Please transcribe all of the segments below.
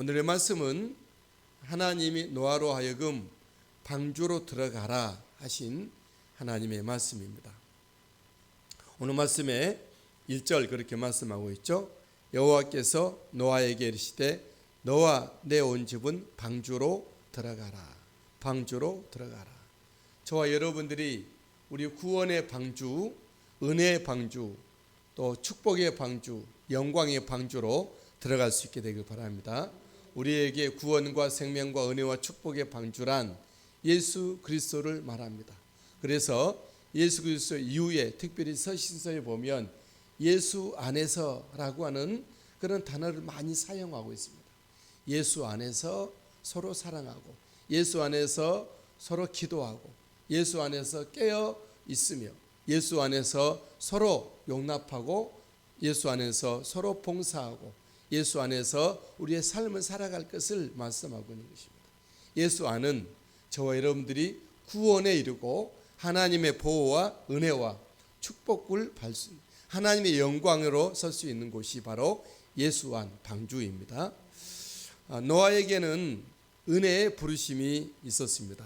오늘의 말씀은 하나님이 노아로 하여금 방주로 들어가라 하신 하나님의 말씀입니다. 오늘 말씀에 1절 그렇게 말씀하고 있죠. 여호와께서 노아에게 이르시되 너와 내 온 집은 방주로 들어가라. 방주로 들어가라. 저와 여러분들이 우리 구원의 방주, 은혜의 방주, 또 축복의 방주, 영광의 방주로 들어갈 수 있게 되길 바랍니다. 우리에게 구원과 생명과 은혜와 축복의 방주란 예수 그리스도를 말합니다. 그래서 예수 그리스도 이후에 특별히 서신서에 보면 예수 안에서라고 하는 그런 단어를 많이 사용하고 있습니다. 예수 안에서 서로 사랑하고, 예수 안에서 서로 기도하고, 예수 안에서 깨어 있으며, 예수 안에서 서로 용납하고, 예수 안에서 서로 봉사하고, 예수 안에서 우리의 삶을 살아갈 것을 말씀하고 있는 것입니다. 예수 안은 저와 여러분들이 구원에 이르고 하나님의 보호와 은혜와 축복을 받을 수 있는, 하나님의 영광으로 설 수 있는 곳이 바로 예수 안 방주입니다. 노아에게는 은혜의 부르심이 있었습니다.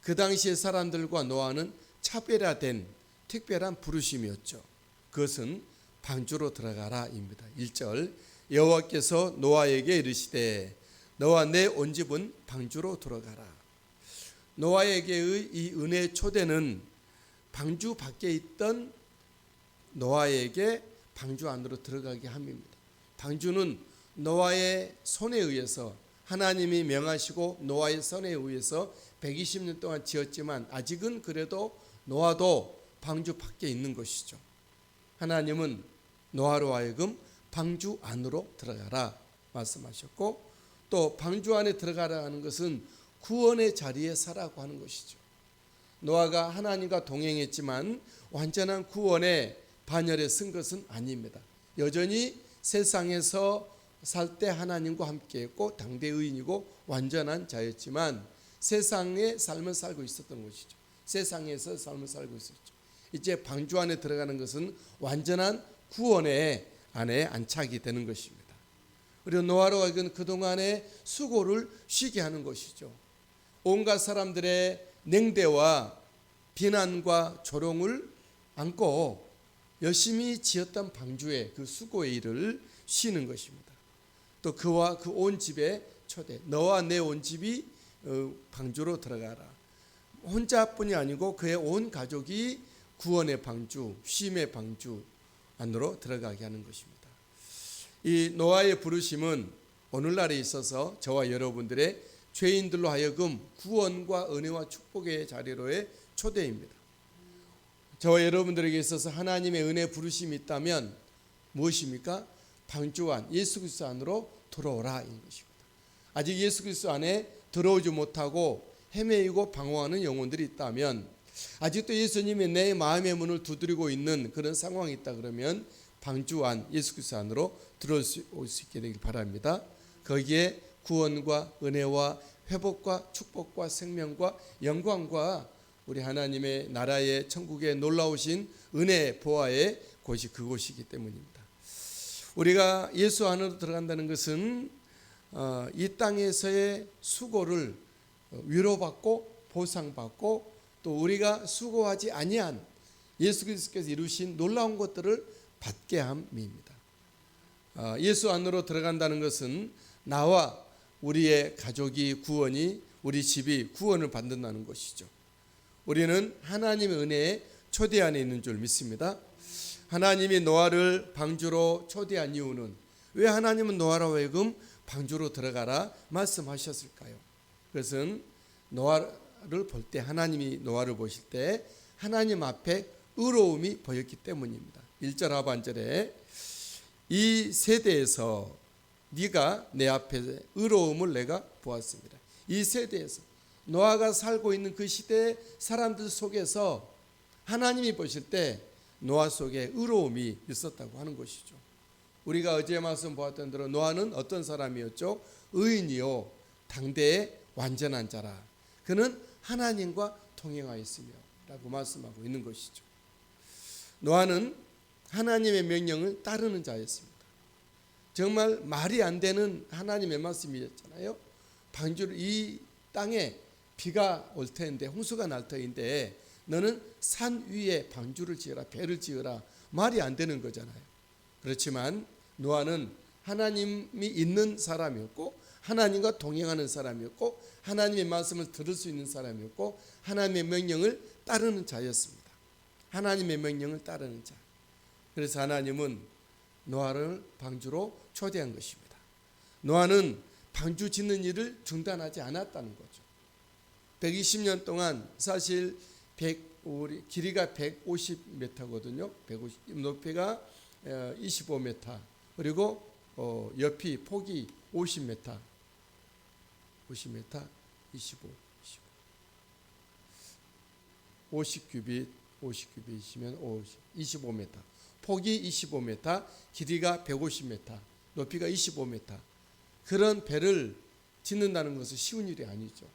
그 당시의 사람들과 노아는 차별화된 특별한 부르심이었죠. 그것은 방주로 들어가라입니다. 1절 여호와께서 노아에게 이르시되 너와 내 온 집은 방주로 들어가라. 노아에게의 이 은혜의 초대는 방주 밖에 있던 노아에게 방주 안으로 들어가게 함입니다. 방주는 노아의 손에 의해서 하나님이 명하시고 노아의 손에 의해서 120년 동안 지었지만 아직은 그래도 노아도 방주 밖에 있는 것이죠. 하나님은 노아로 하여금 방주 안으로 들어가라 말씀하셨고, 또 방주 안에 들어가라 하는 것은 구원의 자리에 서라고 하는 것이죠. 노아가 하나님과 동행했지만 완전한 구원의 반열에 선 것은 아닙니다. 여전히 세상에서 살 때 하나님과 함께했고 당대 의인이고 완전한 자였지만 세상의 삶을 살고 있었던 것이죠. 세상에서 삶을 살고 있었죠. 이제 방주 안에 들어가는 것은 완전한 구원의 안에 안착이 되는 것입니다. 그리고 노아로 하여금 그동안의 수고를 쉬게 하는 것이죠. 온갖 사람들의 냉대와 비난과 조롱을 안고 열심히 지었던 방주의 그 수고의 일을 쉬는 것입니다. 또 그와 그 온 집의 초대, 너와 내 온 집이 방주로 들어가라. 혼자뿐이 아니고 그의 온 가족이 구원의 방주, 쉼의 방주 안으로 들어가게 하는 것입니다. 이 노아의 부르심은 오늘날에 있어서 저와 여러분들의 죄인들로 하여금 구원과 은혜와 축복의 자리로의 초대입니다. 저와 여러분들에게 있어서 하나님의 은혜 부르심이 있다면 무엇입니까? 방주 안, 예수 그리스도 안으로 들어오라 인 것입니다. 아직 예수 그리스도 안에 들어오지 못하고 헤매이고 방황하는 영혼들이 있다면, 아직도 예수님이 내 마음의 문을 두드리고 있는 그런 상황이 있다 그러면 방주 안, 예수 그리스도 안으로 들어올 수 있게 되길 바랍니다. 거기에 구원과 은혜와 회복과 축복과 생명과 영광과 우리 하나님의 나라의 천국의 놀라우신 은혜 보화의 곳이 그곳이기 때문입니다. 우리가 예수 안으로 들어간다는 것은 이 땅에서의 수고를 위로받고 보상받고 또 우리가 수고하지 아니한 예수 그리스도께서 이루신 놀라운 것들을 받게 함입니다. 예수 안으로 들어간다는 것은 나와 우리의 가족이 구원이, 우리 집이 구원을 받는다는 것이죠. 우리는 하나님의 은혜에 초대 안에 있는 줄 믿습니다. 하나님이 노아를 방주로 초대한 이유는, 왜 하나님은 노아로 하여금 방주로 들어가라 말씀하셨을까요? 그것은 노아를 볼 때, 하나님이 노아를 보실 때 하나님 앞에 의로움이 보였기 때문입니다. 1절 하반절에 이 세대에서 네가 내 앞에 의로움을 내가 보았습니다. 이 세대에서 노아가 살고 있는 그 시대의 사람들 속에서 하나님이 보실 때 노아 속에 의로움이 있었다고 하는 것이죠. 우리가 어제 말씀 보았던 대로 노아는 어떤 사람이었죠? 의인이요 당대의 완전한 자라. 그는 하나님과 동행하였으며 라고 말씀하고 있는 것이죠. 노아는 하나님의 명령을 따르는 자였습니다. 정말 말이 안 되는 하나님의 말씀이었잖아요. 방주를 이 땅에 비가 올 터인데 홍수가 날 터인데 너는 산 위에 방주를 지어라, 배를 지어라. 말이 안 되는 거잖아요. 그렇지만 노아는 하나님이 있는 사람이었고 하나님과 동행하는 사람이었고 하나님의 말씀을 들을 수 있는 사람이었고 하나님의 명령을 따르는 자였습니다. 하나님의 명령을 따르는 자. 그래서 하나님은 노아를 방주로 초대한 것입니다. 노아는 방주 짓는 일을 중단하지 않았다는 거죠. 120년 동안 사실 길이가 150m거든요. 150, 높이가 25m, 그리고 옆이 폭이 50m, 50m, 50큐빗이면 25m, 폭이 25m, 길이가 150m, 높이가 25m. 그런 배를 짓는다는 것은 쉬운 일이 아니죠.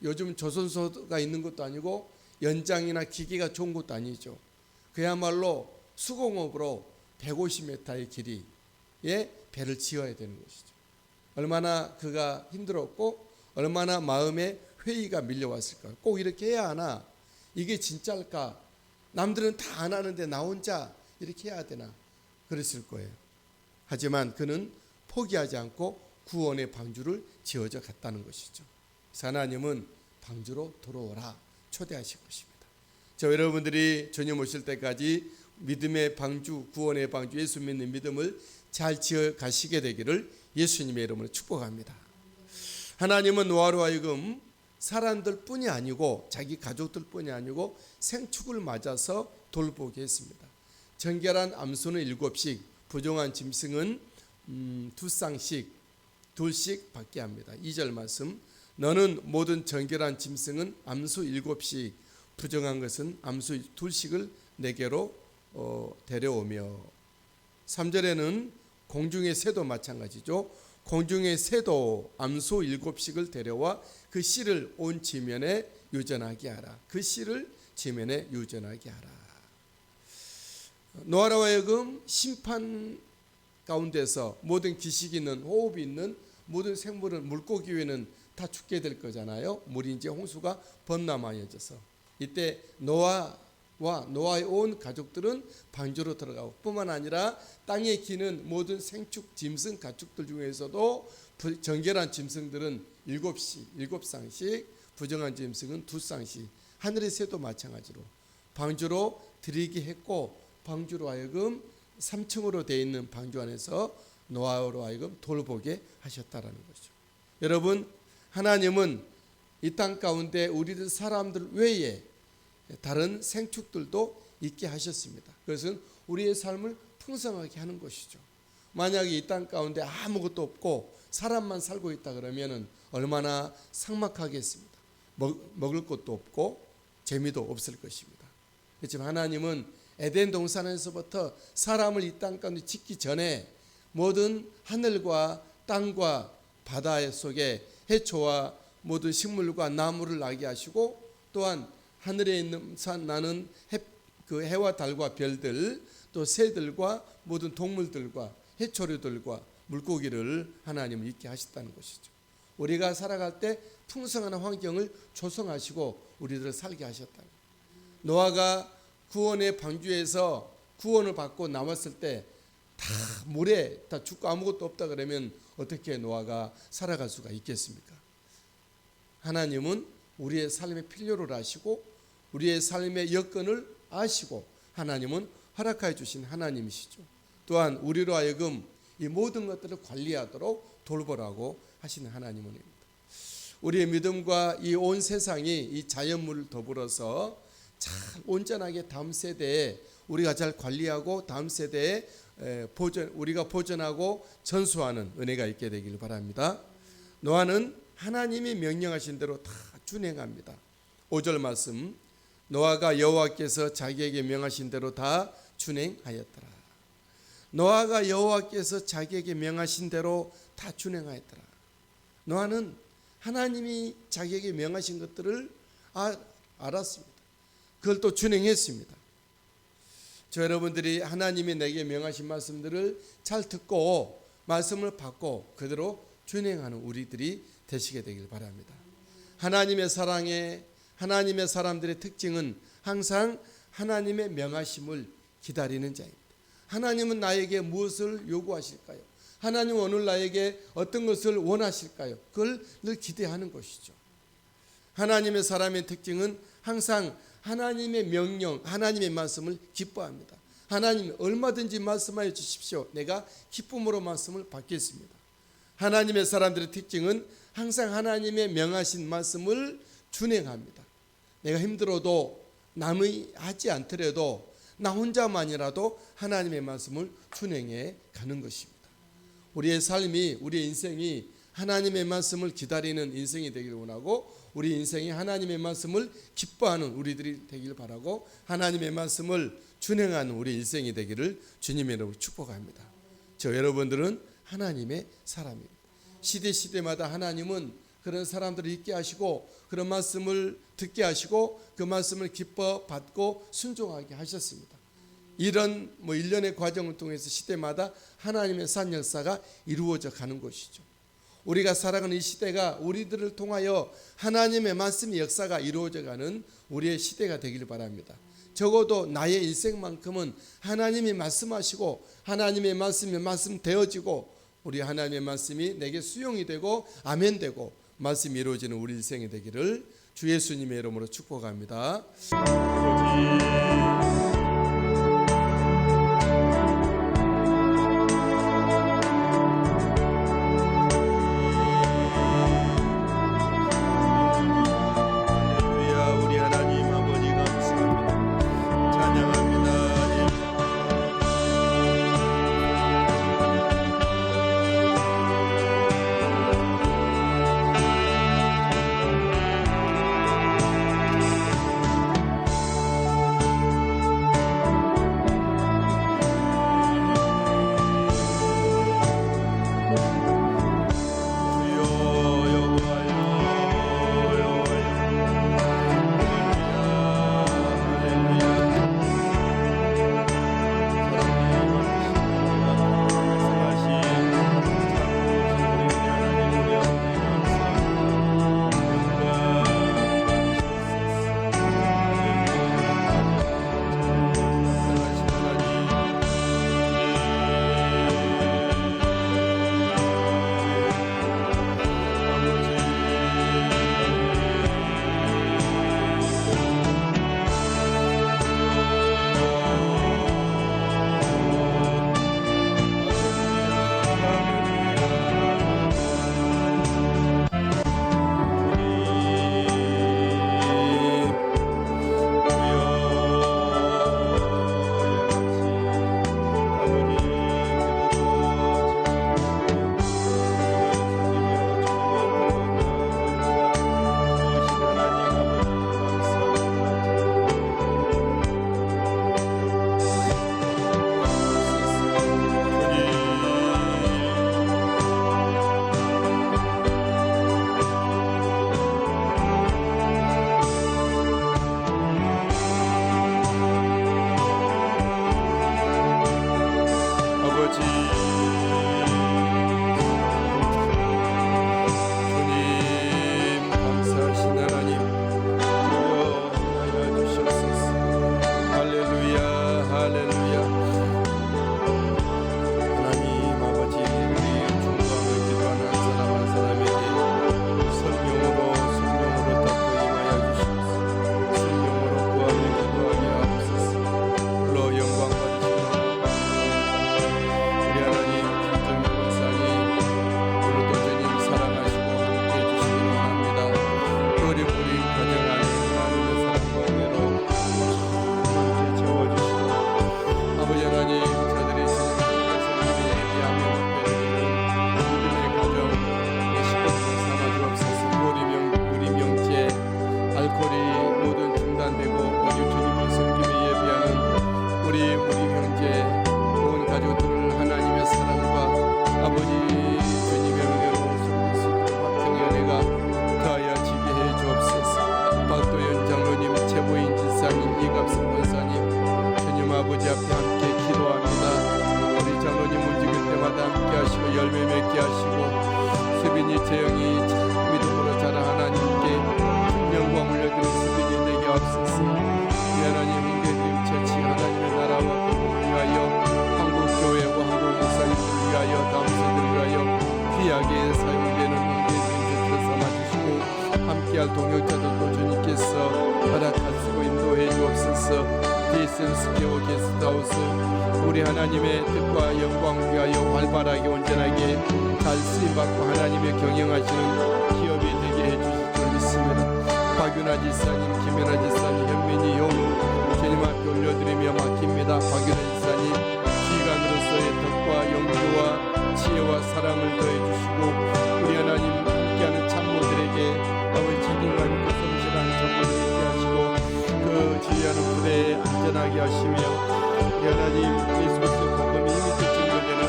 요즘 조선소가 있는 것도 아니고 연장이나 기계가 좋은 것도 아니죠. 그야말로 수공업으로 150m의 길이의 배를 지어야 되는 것이죠. 얼마나 그가 힘들었고 얼마나 마음에 회의가 밀려왔을까. 꼭 이렇게 해야 하나? 이게 진짜일까? 남들은 다 안 하는데 나 혼자 이렇게 해야 되나? 그랬을 거예요. 하지만 그는 포기하지 않고 구원의 방주를 지어져 갔다는 것이죠. 하나님은 방주로 들어오라 초대하신 것입니다. 저 여러분들이 주님 오실 때까지 믿음의 방주, 구원의 방주, 예수 믿는 믿음을 잘 지어 가시게 되기를 예수님의 이름으로 축복합니다. 하나님은 노아로 하여금 사람들 뿐이 아니고 자기 가족들 뿐이 아니고 생축을 맞아서 돌보게 했습니다. 정결한 암소는 7씩, 부정한 짐승은 2쌍씩, 2씩 받게 합니다. 2절 말씀, 너는 모든 정결한 짐승은 암소 7씩, 부정한 것은 암소 2씩을 내게로 데려오며. 3절에는 공중의 새도 마찬가지죠. 공중의 새도 암소 7씩을 데려와 그 씨를 온 지면에 유전하게 하라. 그 씨를 지면에 유전하게 하라. 노아로 하여금 심판 가운데서 모든 기식이 있는, 호흡이 있는 모든 생물은 물고기 외에는 다 죽게 될 거잖아요. 물이 이제 홍수가 범람하여져서 이때 노아와 노아의 온 가족들은 방주로 들어가고 뿐만 아니라 땅에 기는 모든 생축 짐승 가축들 중에서도 정결한 짐승들은 7쌍씩, 부정한 짐승은 2쌍씩, 하늘의 새도 마찬가지로 방주로 들이게 했고 방주로 하여금 3층으로 되어 있는 방주 안에서 노아로 하여금 돌보게 하셨다라는 거죠. 여러분, 하나님은 이 땅 가운데 우리들 사람들 외에 다른 생축들도 있게 하셨습니다. 그것은 우리의 삶을 풍성하게 하는 것이죠. 만약에 이 땅 가운데 아무것도 없고 사람만 살고 있다 그러면은 얼마나 삭막하겠습니다. 먹을 것도 없고 재미도 없을 것입니다. 그렇지만 하나님은 에덴 동산에서부터 사람을 이 땅 가운데 짓기 전에 모든 하늘과 땅과 바다 속에 해초와 모든 식물과 나무를 나게 하시고 또한 하늘에 있는 나는 그 해와 달과 별들, 또 새들과 모든 동물들과 해초류들과 물고기를 하나님은 있게 하셨다는 것이죠. 우리가 살아갈 때 풍성한 환경을 조성하시고 우리들을 살게 하셨다. 노아가 구원의 방주에서 구원을 받고 나왔을 때 다 물에 다 죽고 아무것도 없다 그러면 어떻게 노아가 살아갈 수가 있겠습니까? 하나님은 우리의 삶의 필요를 아시고 우리의 삶의 여건을 아시고 하나님은 허락하여 주신 하나님이시죠. 또한 우리로 하여금 이 모든 것들을 관리하도록 돌보라고 하시는 하나님입니다. 우리의 믿음과 이 온 세상이 이 자연물을 더불어서 잘 온전하게 다음 세대에 우리가 잘 관리하고 다음 세대에 우리가 보존하고 전수하는 은혜가 있게 되길 바랍니다. 노아는 하나님이 명령하신 대로 다 준행합니다. 5절 말씀, 노아가 여호와께서 자기에게 명하신 대로 다 준행하였더라. 노아가 여호와께서 자기에게 명하신 대로 다 준행하였더라. 노아는 하나님이 자기에게 명하신 것들을 알았습니다. 그걸 또 준행했습니다. 저 여러분들이 하나님이 내게 명하신 말씀들을 잘 듣고 말씀을 받고 그대로 준행하는 우리들이 되시게 되길 바랍니다. 하나님의 사랑에 하나님의 사람들의 특징은 항상 하나님의 명하심을 기다리는 자입니다. 하나님은 나에게 무엇을 요구하실까요? 하나님은 오늘 나에게 어떤 것을 원하실까요? 그걸 늘 기대하는 것이죠. 하나님의 사람의 특징은 항상 하나님의 명령, 하나님의 말씀을 기뻐합니다. 하나님 얼마든지 말씀하여 주십시오. 내가 기쁨으로 말씀을 받겠습니다. 하나님의 사람들의 특징은 항상 하나님의 명하신 말씀을 준행합니다. 내가 힘들어도 남이 하지 않더라도 나 혼자만이라도 하나님의 말씀을 준행해 가는 것입니다. 우리의 삶이, 우리의 인생이 하나님의 말씀을 기다리는 인생이 되기를 원하고 우리 인생이 하나님의 말씀을 기뻐하는 우리들이 되기를 바라고 하나님의 말씀을 준행하는 우리 인생이 되기를 주님의 이름으로 축복합니다. 저 여러분들은 하나님의 사람입니다. 시대마다 하나님은 그런 사람들을 있게 하시고 그런 말씀을 듣게 하시고 그 말씀을 기뻐 받고 순종하게 하셨습니다. 이런 일련의 과정을 통해서 시대마다 하나님의 산 역사가 이루어져 가는 것이죠. 우리가 살아가는 이 시대가 우리들을 통하여 하나님의 말씀의 역사가 이루어져 가는 우리의 시대가 되기를 바랍니다. 적어도 나의 인생만큼은 하나님이 말씀하시고 하나님의 말씀이 말씀되어지고 우리 하나님의 말씀이 내게 수용이 되고 아멘되고 말씀이 이루어지는 우리 인생이 되기를 주 예수님의 이름으로 축복합니다. 아버지 앞에 재영이 참 믿음으로 자라 하나님께 영광 올려드릴 수빈이 되게 하옵소서. 하나님 홍대님 처치 하나님의 나라와 복음을 위하여 한국교회와 한국 목사님을 위하여 다음 세대를 위하여 귀하게 사용되는 홍대님 곁에 삼아주시고 함께할 동역자들도 주님께서 허락하시고 인도해 주옵소서. DSM 스퀘어 게스트하우스 우리 하나님의 뜻과 영광을 위하여 활발하게 온전하게 잘 쓰임받고 하나님의 경영하시는 기업이 되게 해주실 줄 믿습니다. 박윤아 지사님, 김연아 지사님, 현민이 형 주님 앞에 올려드리며 맡깁니다. 박윤아 지사님 기관으로서의 덕과 용기와 지혜와 사랑을 더해주시고 우리 하나님 함께하는 참모들에게 아버지 진정한 성실한 전문을 있게 하시고 그 지휘하는 부대에 안전하게 하시며 우리 하나님 예수 그리스도 복음이 힘이 증거되는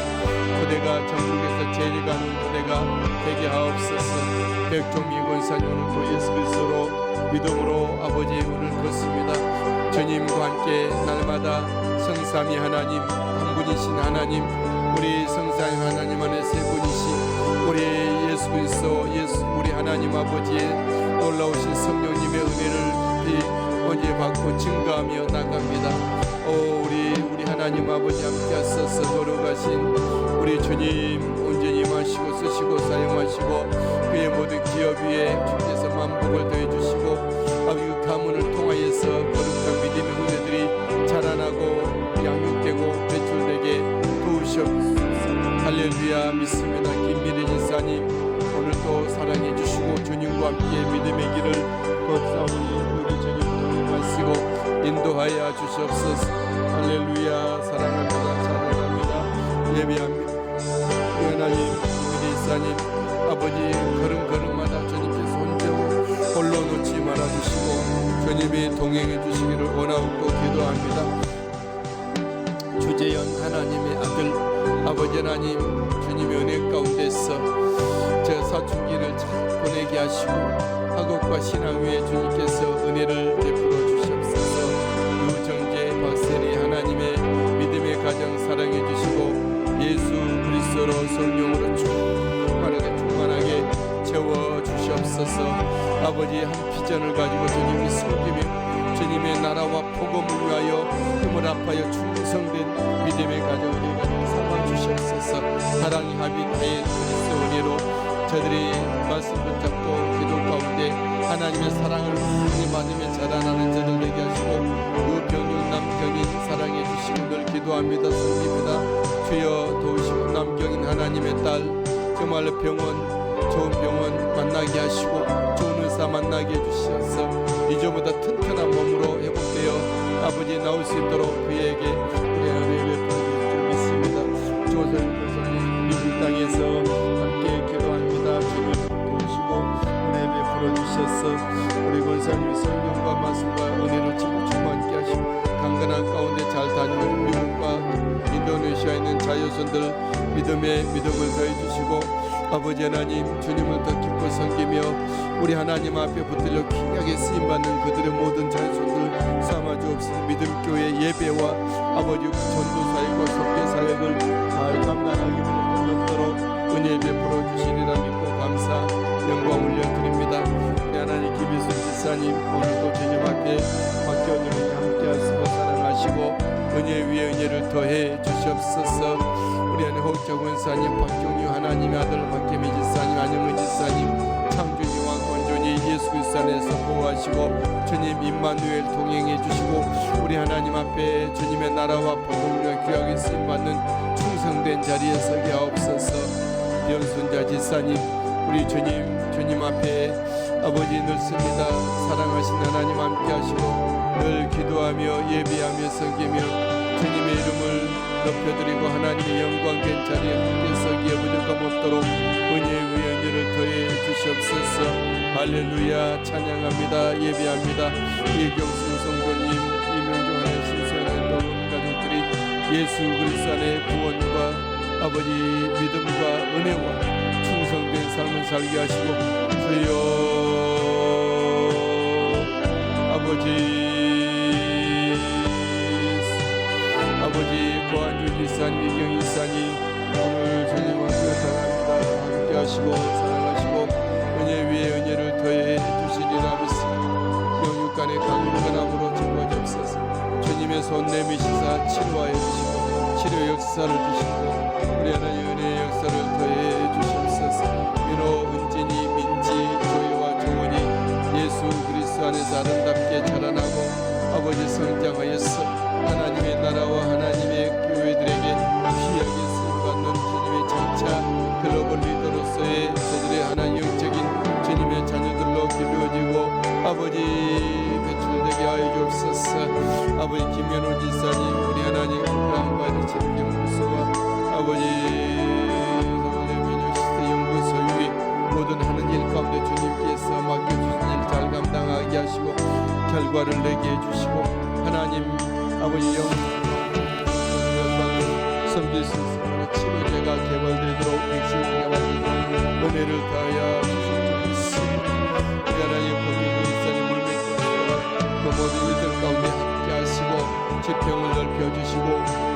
부대가 전국에서 제일 가는 부대가 되게 하옵소서. 백종미 권사님 오늘도 예수 그리스도로 믿음으로 아버지 오늘 걷습니다. 주님과 함께 날마다 성삼위 하나님 한 분이신 하나님 우리 성삼위 하나님 안에 세 분이신 우리 예수 그리스도 우리 하나님 아버지의 놀라우신 성령님의 은혜를 깊이 언제 받고 증거하며 나갑니다. 우리 하나님 아버지 함께 하셔서 노력하신 우리 주님 온전히 임하시고 쓰시고 사용하시고 그의 모든 기업 위에 주께서 만복을 더해주시고 아버지 그 가문을 통하여서 거룩한 믿음의 후대들이 자라나고 양육되고 배출되게 도우시옵소서. 할렐루야 믿습니다. 김미래 지사님 오늘도 사랑해 주시고 주님과 함께 믿음의 길을 걷사오니 우리 주님 동행하시고 인도하여 주시옵소서. 할렐루야 사랑합니다. 찬양합니다. 예배합니다. 하나님 김미래 지사님 아버지 걸음걸음마다 주님께서 혼자 홀로 놓지 말아주시고 주님이 동행해 주시기를 원하고 기도합니다. 주재현 하나님의 아들 아버지 하나님 주님의 은혜 가운데서 저 사춘기를 잘 보내게 하시고 학업과 신앙 위에 주님께서 은혜를 베풀어 주시옵소서. 유정재 박세리 하나님의 믿음의 가정 사랑해 주시고 예수 그리스도로 성령으로 충만하게 채워 주시옵소서. 아버지 한 비전을 가지고 주님이 섬기며 주님의 나라와 복음을 위하여 힘을 합하여 충성된 믿음의 가정을 가지고 삼아 주시옵소서. 사랑이 합의하에 그리스도 은혜로 저들이 말씀 붙잡고 기도 가운데 하나님의 사랑을 많이 받으며 자라나는 저들 되게 하시고 유병윤 남경인 사랑해 주시고 늘 기도합니다. 섬깁니다. 주여 도우시고 남경인 하나님의 딸 정말로 좋은 병원 만나게 하시고 좋은 의사 만나게 해주셔서 이전보다 튼튼한 몸으로 회복되어 아버지 나올 수 있도록 그에게 은혜를 베풀어 줄 믿습니다. 조선 권사님 미국 땅에서 함께 기도합니다. 주님 도우시고 은혜 베풀어 주셔서 우리 권사님이 성령과 말씀과 은혜로 충만케 하시고 강건한 가운데 잘 다니는 미국과 인도네시아에 있는 자녀손들 믿음을 더해주시고 아버지 하나님 주님을 더 깊이 섬기며 우리 하나님 앞에 붙들려 귀하게 쓰임받는 그들의 모든 자손들 삼아주옵소서. 믿음교회 예배와 아버지 전도사역과 선교사역을 잘 감당하기 어렵도록 은혜 베풀어 주시리라 믿고 감사 영광 올려드립니다. 우리 하나님 김희순 지사님 오늘도 주님 앞에 맡겨드리며 함께 하시고 사랑하시고 은혜 위에 은혜를 더해 주시옵소서. 우리 안에 호흡자 권사님 박종유 하나님의 아들 박혜미 지사님 안영은 지사님 창준이 왕건존이 예수 그리스도 안에서 보호하시고 주님 임마누엘 동행해 주시고 우리 하나님 앞에 주님의 나라와 복음을 귀하게 쓰임받는 충성된 자리에 서게 하옵소서. 변순자 지사님 우리 주님 앞에 아버지 늘습니다. 사랑하신 하나님 함께 하시고 늘 기도하며 예배하며 섬기며 주님의 이름을 높여드리고 하나님의 영광된 자리에 함께 서기에 부족함 없도록 은혜 위에 은혜를 더해 주시옵소서. 할렐루야 찬양합니다. 예배합니다. 이경순 성도님 이명종 안에 신수연의 모든 가족들이 예수 그리스도 안의 구원과 아버지 믿음과 은혜와 충성된 삶을 살게 하시고 주여 아버지 고한주 지사님 이경희 지사님 오늘 주님 앞에 사랑합니다. 함께 하시고 사랑하시고 은혜 위에 은혜를 더해 주시리라 믿습니다. 영육간의 강건함으로 채워주옵소서. 주님의 손 내미시사 치료하여 주시고 치료 역사를 주시고 우리 하나님 은혜의 역사를 더해 주시옵소서. 민호, 은진이, 민지, 조이와 조원이 예수 그리스도 안에서 아름답게 자라나고 아버지 성장하여서 하나님의 나라와 하나님의 교회들에게 귀하게 쓰임받는 주님의 장차 글로벌 리더로서의 저들의 하나님 영적인 주님의 자녀들로 기르어지고 아버지 배출되게 하여 주옵소서. 아버지 김현호 지사님 우리 하나님 국가한바리 진경무소와 아버지 서울대민주시대 연구소유의 모든 하는 일 가운데 주님께서 맡겨주신 일 잘 감당하게 하시고 결과를 내게 해주시고 하나님 아버지 섬길 수 있으므로 치료제가 개발되도록 백신 개발되도록 은혜를 다하여 주실 줄 믿습니다. 하나님 고민도 있사님 물맥과 그 모든 이들 가운데 함께 하시고 지평을 넓혀주시고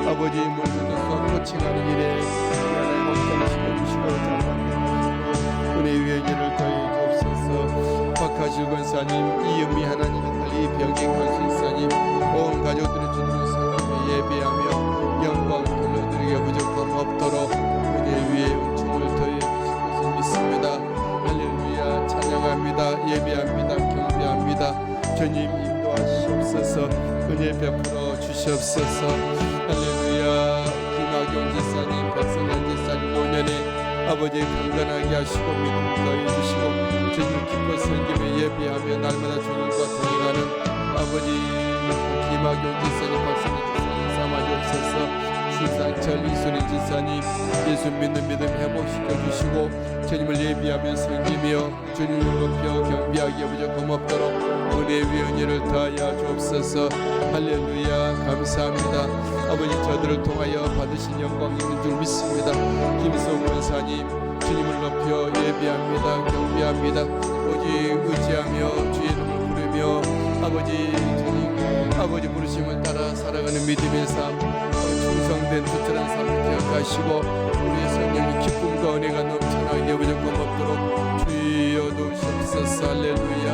아버지 물들과 코칭하는 일에 하나님 목장을 시켜주시고 잘 만들어주시고 은혜 위에 은혜를 더해 주옵소서. 박하실 권사님 이은미 하나님 달리 병행할 수 있사님 온 가족들의 주님의 성령에 예배하며 영광 돌려드리게 부족함 없도록 은혜 위에 은총을 더해 주실 것을 믿습니다. 할렐루야. 찬양합니다. 예배합니다. 경배합니다. 주님 인도하시옵소서. 은혜 베풀어 주시옵소서. 할렐루야. 김학용 지사님 백성현 지사님 5년에 아버지 강건하게 하시고 믿음을 더해 주시고 주님 기뻐 섬김에 예배하며 날마다 주님과 동행하는 아버지 김학용 지사님 박성현 지사님 삼아주옵소서. 신상철 이순인 지사님 예수 믿는 믿음 회복시켜 주시고 주님을 예비하며 섬기며 주님을 높여 경배하기 부족함 없도록 은혜 위에 은혜를 더하여 주옵소서. 할렐루야. 감사합니다. 아버지 저들을 통하여 받으신 영광 있는 줄 믿습니다. 김성 권사님 주님을 높여 예배합니다. 경배합니다. 오직 의지하며 주의 이름을 부르며 아버지 주님 아버지 부르심을 따라 살아가는 믿음의 삶 충성된 투철한 삶을 기억하시고 우리의 성령의 기쁨과 은혜가 넘쳐나게 부족함 없도록 주여 도우시옵소서. 할렐루야.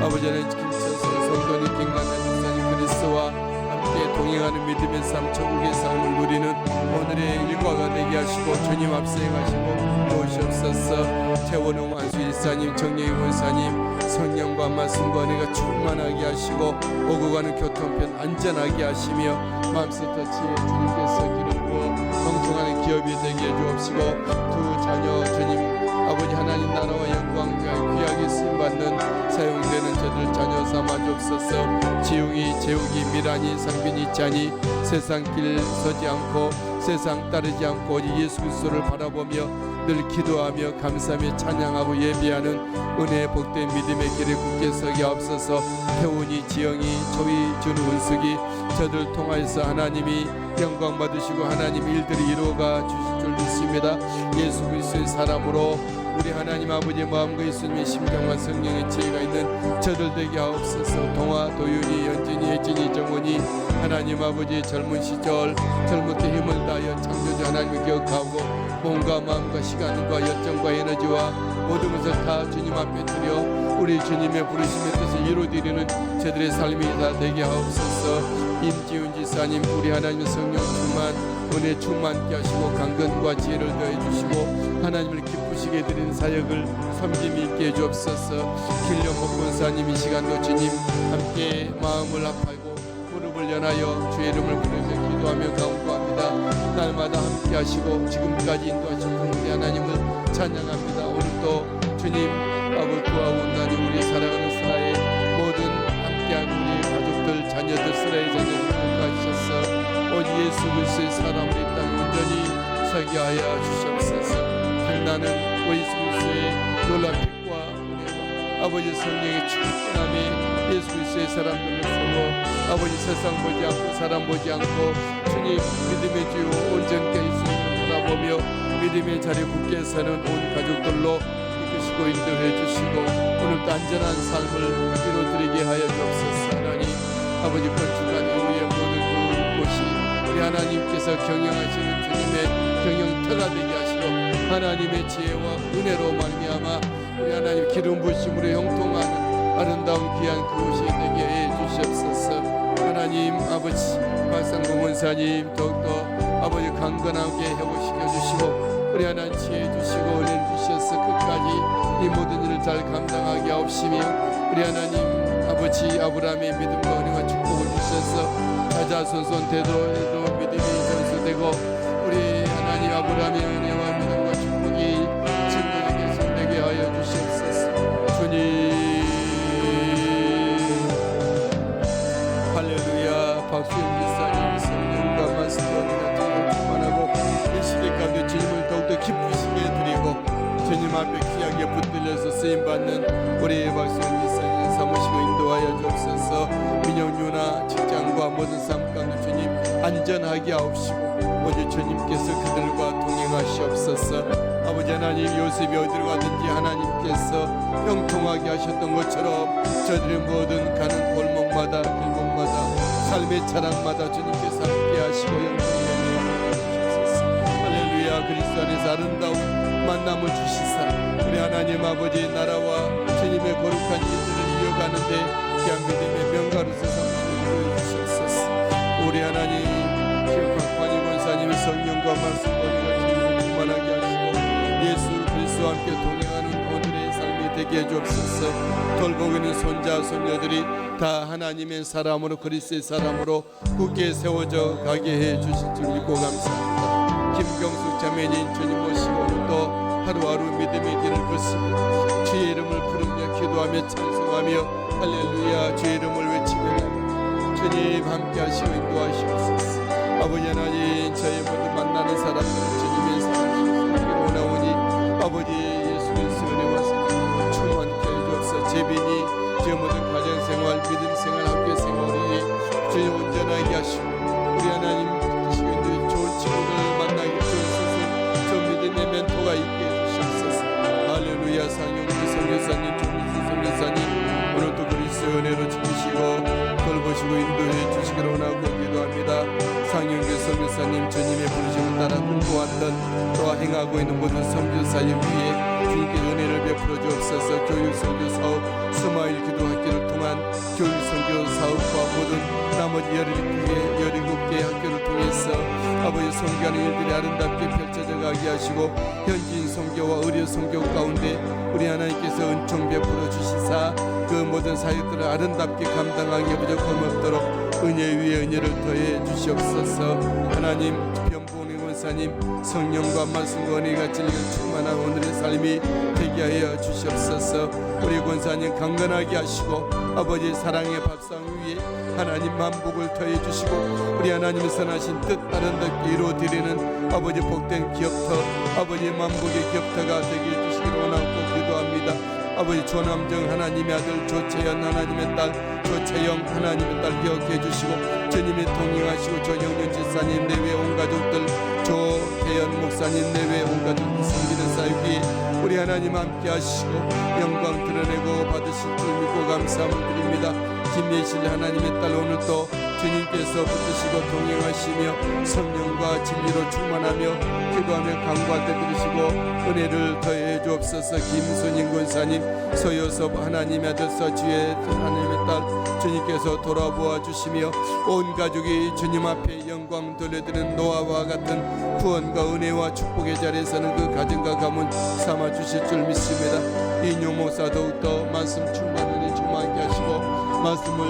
아버지는 김천성 성도님 김강현 목사님 그리스도와 함께 동행하는 믿음의 삶 천국의 삶을 누리는 오늘의 일과가 되게 하시고 주님 앞서 행하시고 도우시옵소서. 태원웅 안수일사님 정예희 원사님 성령과 말씀과 은혜가 충만하게 하시고 오고 가는 교통편 안전하게 하시며 마음속 터치에 주님께서 길을 부어 공통하는 기업이 되게 해주옵시고 두 자녀 주님 아버지 하나님 나라와 영광과 귀하게 쓰임받는 사용되는 저들 자녀 삼아주옵소서. 지웅이 재욱이 미란이 상빈이 짠이 세상 길 서지 않고 세상 따르지 않고 오직 예수 그리스도를 바라보며 늘 기도하며 감사하며 찬양하고 예배하는 은혜의 복된 믿음의 길에 굳게 서게 하옵소서. 태훈이 지영이 조이 준우 은숙이 저들 통하여서 하나님이 영광 받으시고 하나님 일들이 이루어가 주실 줄 믿습니다. 예수 그리스도의 사람으로 우리 하나님 아버지의 마음과 예수님의 심정과 성령의 지혜가 있는 저들 되게 하옵소서. 동아, 도윤이, 연진이, 혜진이, 정원이 하나님 아버지의 젊은 시절 젊을 때 힘을 다하여 창조주 하나님을 기억하고 몸과 마음과 시간과 열정과 에너지와 모든 것을 다 주님 앞에 드려 우리 주님의 부르심의 뜻을 이루어드리는 저들의 삶이 다 되게 하옵소서. 임지훈 지사님 우리 하나님의 성령 충만 은혜 충만케 하시고 강건과 지혜를 더해 주시고 하나님을 기쁘시게 드리는 사역을 섬김이 있게 해주옵소서. 길령 목권사님 이 시간도 주님 함께 마음을 합하고 무릎을 연하여 주의 이름을 부르며 기도하며 간구합니다. 날마다 함께 하시고 지금까지 인도하신 우리 하나님을 찬양합니다. 오늘도 주님 아버지 구하고 온다니 우리 살아가는 사라의 모든 함께한 우리 가족들 자녀들 사라의 자녀들 하셔서 오직 예수 그리스도의 사람으로 이 땅에 온전히 서게 하여 주시옵소서. 빛나는 예수 그리스도의 놀라운 빛과 은혜와 아버지 성령의 충만함이 예수 그리스도의 사람들을 세워 아버지 세상 보지 않고 사람 보지 않고 주님 믿음의 주요 온전케 예수님을 바라보며 믿음의 자리에 굳게 서는 온 가족들로 이끄시고 인도해 주시고 오늘도 안전한 삶을 이루어드리게 하여 주옵소서. 하나님 아버지 건축한 이후의 모든 그곳이 우리 하나님께서 경영하시는 주님의 경영터가 되게 하시고 하나님의 지혜와 은혜로 말미암아 우리 우리 하나님 기름 부심으로 형통하는 아름다운 귀한 그곳이 되게 해 주시옵소서. 하나님 아버지 박상봉 원사님 더욱더 아버지 강건하게 회복시켜 주시고 우리 하나님 지혜 주시고 은혜 주셔서 끝까지 이 모든 일을 잘 감당하게 하옵시며 우리 하나님 아버지 아브라함의 믿음과 은혜와 축복을 주셔서 자자손손 대도에도 믿음이 전수되고 우리 하나님 아브라함의 은혜와 믿음과 축복이 친구에게 손되게 하여 주시옵소서. 주님 할렐루야. 박수영 기사님 성령과 말씀과 은혜가 충만하고 이 시대 가운데 주님을 더욱더 기쁘시게 드리고 주님 앞에 귀하게 붙들려서 쓰임받는 우리 박수영 기사님 사모시고 인도하여 주옵소서. 민영유나 직장과 모든 삶 가운데 주님 안전하게 하옵시고 오직 주님께서 그들과 동행하시옵소서. 아버지 하나님 요셉이 어디로 가든지 하나님께서 형통하게 하셨던 것처럼 저들의 모든 가는 골목마다 길목마다 삶의 자락마다 주님께서 함께 하시고 영광되게 하시옵소서. 할렐루야. 그리스도 안에서 아름다운 만남을 주시사 우리 하나님 아버지 나라와 주님의 거룩한 일들을 이어가는데 귀한 믿음의 명가로서 삼으시고 주시옵소서. 우리 하나님 기억한 권사님의 성령과 말씀과 은혜가 충만하게 하시고 예수 그리스도와 함께 동행하는 오늘의 삶이 되게 해주옵소서. 돌보고 있는 손자 손녀들이 다 하나님의 사람으로 그리스도의 사람으로 굳게 세워져 가게 해 주실 줄 믿고 감사합니다. 김경숙 자매님 주님 모시고 오늘도 하루하루 믿음의 길을 걷습니다. 주의 이름을 부르며 기도하며 찬송하며 할렐루야 주의 이름을 외치며 주님 함께 하시고 인도하시옵소서. 아버지 하나님 저희 모두 만나는 사람들은 주님의 사랑하시기로 원하오니 아버지 예수 그리스도의 은혜와 사랑 충만케 해주옵소서. 재빈이 저 모든 가정생활 믿음생활 학교생활이 주님 온전하게 하시고 우리 하나님 주시는 좋은 친구들 만나게 해주옵소서. 저 믿음의 멘토가 있게 해주시옵소서. 할렐루야. 상용기 선교사님 조민수 선교사님 오늘도 그리스도의 은혜로 지키시고 돌보시고 인도해 주시기를 원하고 기도합니다. 상용기 선교사님 주님의 부르심을 따라 공부하던 또한 행하고 있는 모든 선교사의 위에 주님께 은혜를 베풀어 주옵소서. 교육 선교 사업 스마일 기도학교를 통한 교육 선교 사업과 모든 나머지 17개 학교를 통해서 아버지 선교하는 일들이 아름답게 펼쳐져 가게 하시고 현지인 선교와 의료 선교 가운데 우리 하나님께서 은총 베풀어 주시사 그 모든 사역들을 아름답게 감당하기 부족함 없도록 은혜 위에 은혜를 더해 주시옵소서. 하나님 변보은 권사님 성령과 말씀과 은혜가 진리가 충만한 오늘의 삶이 되게 하여 주시옵소서. 우리 권사님 강건하게 하시고 아버지 사랑의 밥상 위에 하나님 만복을 더해 주시고 우리 하나님의 선하신 뜻 아름답게 이루어드리는 아버지 복된 기업터 아버지 만복의 기업터가 되게 해주시기를 원하고 기도합니다. 아버지 조남정 하나님의 아들 조채연 하나님의 딸 조채영 하나님의 딸 기억해 주시고 주님이 동행하시고 조영윤 지사님 내외 온 가족들 조혜연 목사님 내외 온 가족들 섬기는 사역이 우리 하나님 함께 하시고 영광 드러내고 받으실 줄 믿고 감사함을 드립니다. 김예실 하나님의 딸 오늘도 주님께서 붙드시고 동행하시며 성령과 진리로 충만하며 기도하며 강구할 때 들으시고 은혜를 더해 주옵소서. 김순인 권사님 서효섭 하나님의 아들 서주의 하나님의 딸 주님께서 돌아보아 주시며 온 가족이 주님 앞에 영광 돌려드리는 노아와 같은 구원과 은혜와 축복의 자리에 서는 그 가정과 가문 삼아 주실 줄 믿습니다. 이뇨 목사 더욱더 말씀 충만하니 충만하게 하시고 말씀을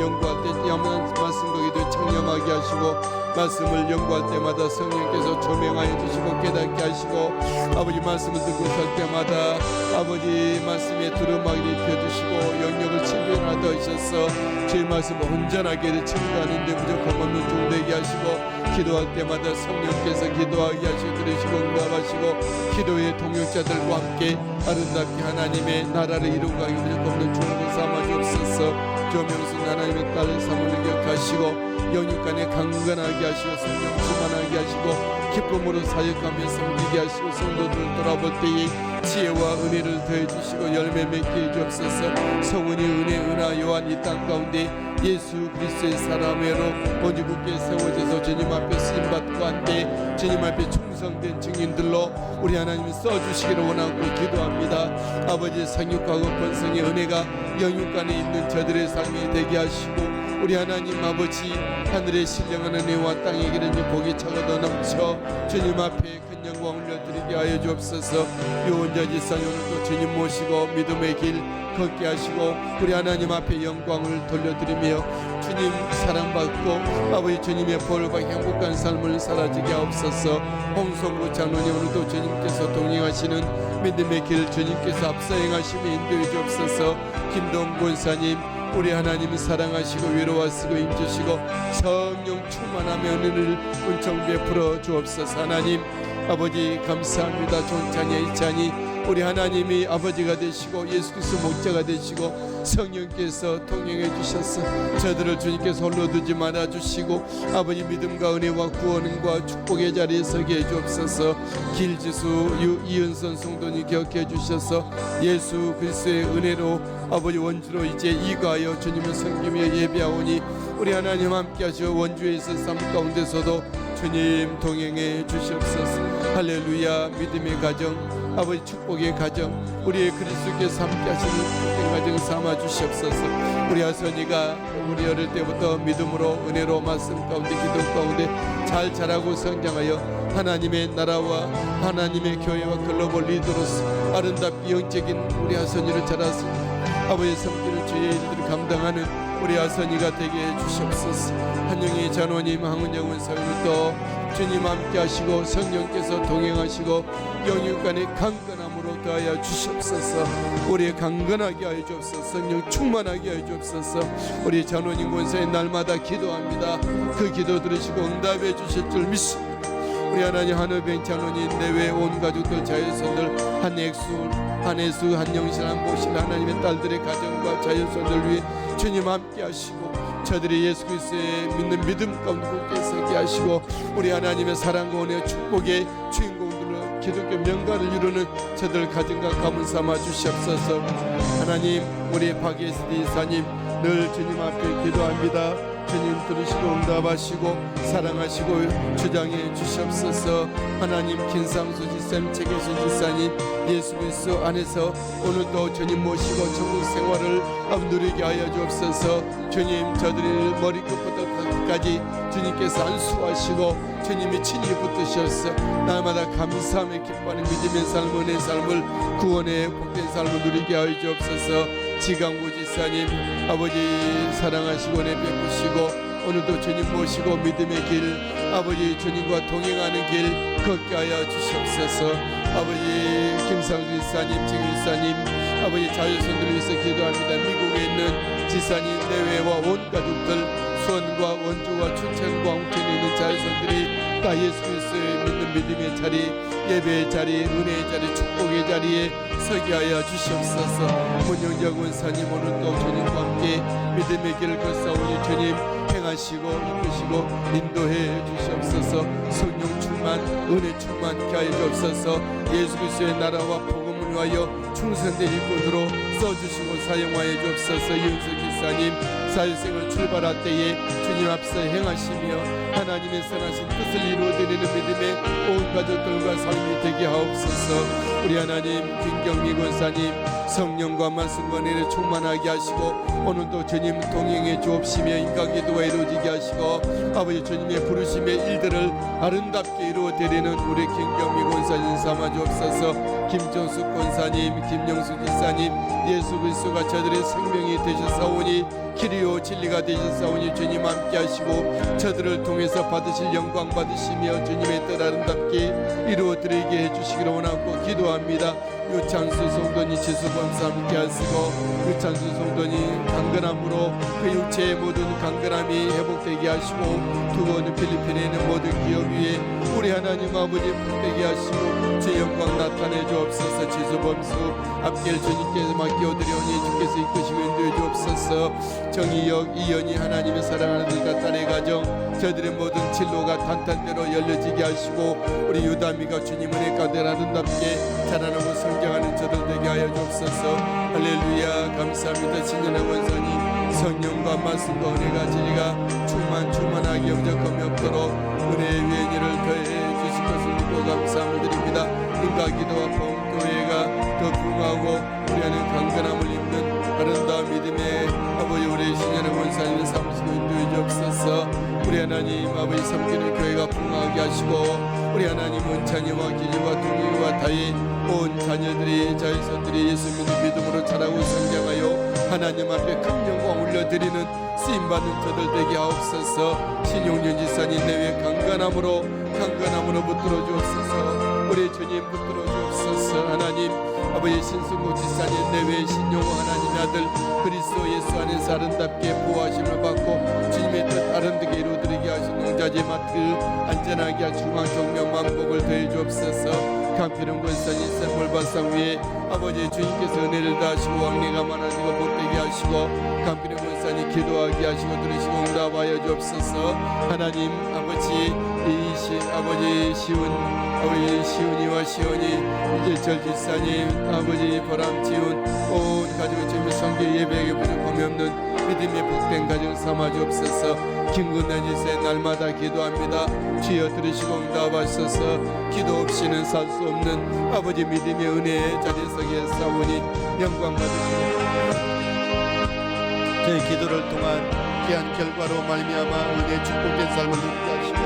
연구할 때 야만 말씀 거기도 청렴하게 하시고 말씀을 연구할 때마다 성령께서 조명하여 주시고 깨닫게 하시고 아버지 말씀을 듣고 살 때마다 아버지 말씀에 두루마기를 입혀주시고 영역을 친별하다 하셔서 주의 말씀을 온전하게 증거하는 데 부족함 없는 종 되게 하시고 기도할 때마다 성령께서 기도하게 하시고 들으시고 응답하시고 기도의 동역자들과 함께 아름답게 하나님의 나라를 이루어가기 부족함 없는 종으로 삼아 주옵소서. 조명순 하나님의 딸 사모를 기억하시고 영육간에 강건하게 하시고 성령 충만하게 하시고 기쁨으로 사역하며 섬기게 하시고 성도들을 돌아볼 때에 지혜와 은혜를 더해 주시고 열매 맺게 해 주옵소서. 성은이 은혜 은하 요한 이 땅 가운데 예수 그리스도의 사람으로 오직 굳게 세워져서 주님 앞에 쓰임받고 한데 주님 앞에 충성된 증인들로 우리 하나님 써주시기를 원하고 기도합니다. 아버지, 생육하고 번성의 은혜가 영육간에 있는 저들의 삶이 되게 하시고, 우리 하나님 아버지, 하늘의 신령한 은혜와 땅의 기름이 복이 차고도 넘쳐 주님 앞에 큰 영광을 올려드리게 하여 주옵소서. 유언자 지사님, 오늘도 주님 모시고 믿음의 길 걷게 하시고, 우리 하나님 앞에 영광을 돌려드리며 주님 사랑받고 아버지 주님의 벌과 행복한 삶을 살아지게 하옵소서. 홍성구 장로님, 오늘도 주님께서 동행하시는 믿음의 길 주님께서 앞서 행하시며 인도해 주옵소서. 김동 권사님, 우리 하나님 사랑하시고 위로하시고 힘주시고 성령 충만하며 은혜를 은총 베풀어 주옵소서. 하나님 아버지 감사합니다. 존찬이 이찬이 우리 하나님이 아버지가 되시고 예수 그리스도 목자가 되시고 성령께서 통행해 주셔서 저들을 주님께서 홀로 두지 말아 주시고 아버지 믿음과 은혜와 구원과 축복의 자리에 서게 해 주옵소서. 길지수 이은선 성도님 기억해 주셔서 예수 그리스도의 은혜로 아버지 원주로 이제 이가하여 주님을 섬기며 예배하오니 우리 하나님 함께 하시어 원주에서 삶 가운데서도 주님 동행해 주시옵소서. 할렐루야. 믿음의 가정, 아버지 축복의 가정, 우리의 그리스도께서 함께 하시는 복된 가정 삼아 주시옵소서. 우리 아선이가 우리 어릴 때부터 믿음으로 은혜로 말씀 가운데 기도 가운데 잘 자라고 성장하여 하나님의 나라와 하나님의 교회와 글로벌 리더로서 아름답게 영적인 우리 아선이를 자라서 아버지의 섬기는 주의 일들을 감당하는 우리 아선이가 되게 해주시옵소서. 한영희 장로님, 황은영은 사유도 주님 함께 하시고 성령께서 동행하시고 영육간의 강건함으로 더하여 주시옵소서. 우리 강건하게 하여 주옵소서. 성령 충만하게 하여 주옵소서. 우리 장로님 권사의 날마다 기도합니다. 그 기도 들으시고 응답해 주실 줄 믿습니다. 우리 하나님 한의병 장로님 내외 온 가족들 자연선들 한혜수 한영신 한복신 하나님의 딸들의 가정과 자연선들 위해 주님 함께 하시고 저들이 예수 그리스도의 믿는 믿음 가운데 굳게 서게 하시고 우리 하나님의 사랑과 은혜와 축복의 주인공들로 기독교 명가를 이루는 저들 가정과 가문 삼아 주시옵소서. 하나님 우리 박예슬 이사님 늘 주님 앞에 기도합니다. 주님 들으시고 응답하시고 사랑하시고 주장해 주시옵소서. 하나님 김상수 지사님 최계순 지사님 예수 그리스도 안에서 오늘도 주님 모시고 천국 생활을 누리게 하여 주옵소서. 주님 저들의 머리끝부터 발끝까지 주님께서 안수하시고 주님이 친히 붙드셔서 날마다 감사함에 기뻐하는 믿음의 삶 은혜의 삶을 구원의 복된 삶을 누리게 하여 주옵소서. 지강구 지사님 아버지 사랑하시고 은혜 베푸시고 오늘도 주님 모시고 믿음의 길 아버지 주님과 동행하는 길 걷게 하여 주시옵소서. 아버지 김상주 지사님 지금 지사님 아버지 자유선들을 위해서 기도합니다. 미국에 있는 지사님 내외와 온 가족들 수원과 원주와 춘천과 홍천에 있는 자유선들이 다 예수 그리스도의 믿는 믿음의 자리 예배의 자리 은혜의 자리 축복의 자리에 서게 하여 주시옵소서. 문영자 권사님 오늘도 주님과 함께 믿음의 길을 걷사오니 주님 행하시고 이끄시고 인도해 주시옵소서. 성령 충만 은혜 충만케 하여 주옵소서. 예수 그리스도의 나라와 복음을 위하여 충성된 일꾼으로 써주시고 사용하여 주옵소서. 이은석 기사님 사회생을 출발할 때에 주님 앞서 행하시며 하나님의 선하신 뜻을 이루어드리는 믿음의 온 가족들과 삶이 되게 하옵소서. 우리 하나님 김경미 권사님 성령과 말씀과 은혜를 충만하게 하시고 오늘도 주님 동행해 주옵시며 인간기도가 이루어지게 하시고 아버지 주님의 부르심의 일들을 아름답게 이루어드리는 우리 김경미 권사님 삼아 주옵소서. 김정숙 권사님 김영수 지사님 예수 그리스도가 저들의 생명이 되셨사오니 길이요 진리가 되셨사오니 주님 함께 하시고 저들을 통해서 받으실 영광 받으시며 주님의 뜻 아름답게 이루어드리게 해주시기를 원하고 기도합니다. 유창수 성도님 지수범사 함께 하시고 유창수 성도님 강건함으로 그 육체의 모든 강건함이 회복되게 하시고 두 번은 필리핀에 있는 모든 기업 위에 우리 하나님 아버지 복되게 하시고 제 영광 나타내 주옵소서. 지수범수 앞길 주님께서 맡겨드리오니 주께서 이끄시고 인도해 주옵소서. 정의역 이연이 하나님의 사랑하는 들과 딸의 가정 저들의 모든 진로가 탄탄대로 열려지게 하시고 우리 유다미가 주님 은혜 가운데 아름답게 자라나고 성장하는 저들 되게 하여 주옵소서. 할렐루야. 감사합니다. 신년의 원선이 성령과 말씀과 은혜가 진리가 충만하게 영접함이 없도록 은혜의 위에 은혜를 더해 주시옵소서. 아버지 섬기는 교회가 풍성하게 하시고 우리 하나님 은찬이와 기지와 동의와 다의 온 자녀들이 자유선들이 예수 믿음으로 자라고 성장하여 하나님 앞에 큰 영광 올려드리는 쓰임받는 저들 되게 하옵소서. 신용년 지사님 내외 강건함으로 붙들어 주옵소서. 우리 주님 붙들어 주옵소서. 하나님 아버지 신승국 지사님 내외 신용호 하나님의 아들 그리스도 예수 안에서 아름답게 보호하심을 받고 주님의 뜻 아름답게 이루어드리게 하신 농자재 마트 안전하게 하시고 정명 만복을 더해 주옵소서. 강필은 권산이 샘물바상 위에 아버지 주님께서 은혜를 다하시고 왕래가 많아지고 복되게 하시고 강필은 권산이 기도하게 하시고 들으시고 응답하여 주옵소서. 하나님 아버지 아버지 시은이와 시온이 이제 절지사님 아버지 보람지운 온 가족의 주님의 성교 예배에게 부족함이 없는 믿음의 복된 가정 삼아 주옵소서. 김근난 지세 날마다 기도합니다. 주여 들으시고 응답하소서. 기도 없이는 살 수 없는 아버지 믿음의 은혜의 자리석에 싸우니 영광 받으시고 저희 기도를 통한 귀한 결과로 말미암아 은혜 축복된 삶을 누리게 하시고